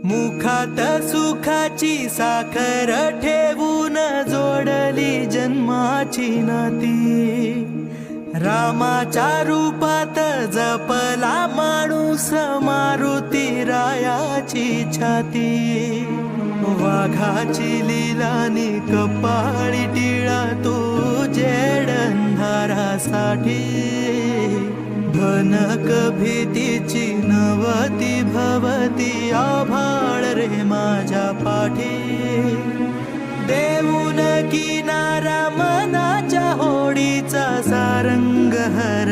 मुखात सुखाची साखर ठेवून जोडली जन्माची नाती, रामाच्या रूपात जपला माणूस मारुती रायाची छाती, वाघाची लिलानी कपाळी टिळा तू जेडंधारासाठी, भनक भीतीची नवती भवती आभाळ रे माझ्या पाठी, देऊन किनारा मनाच्या होडीचा सारंग हर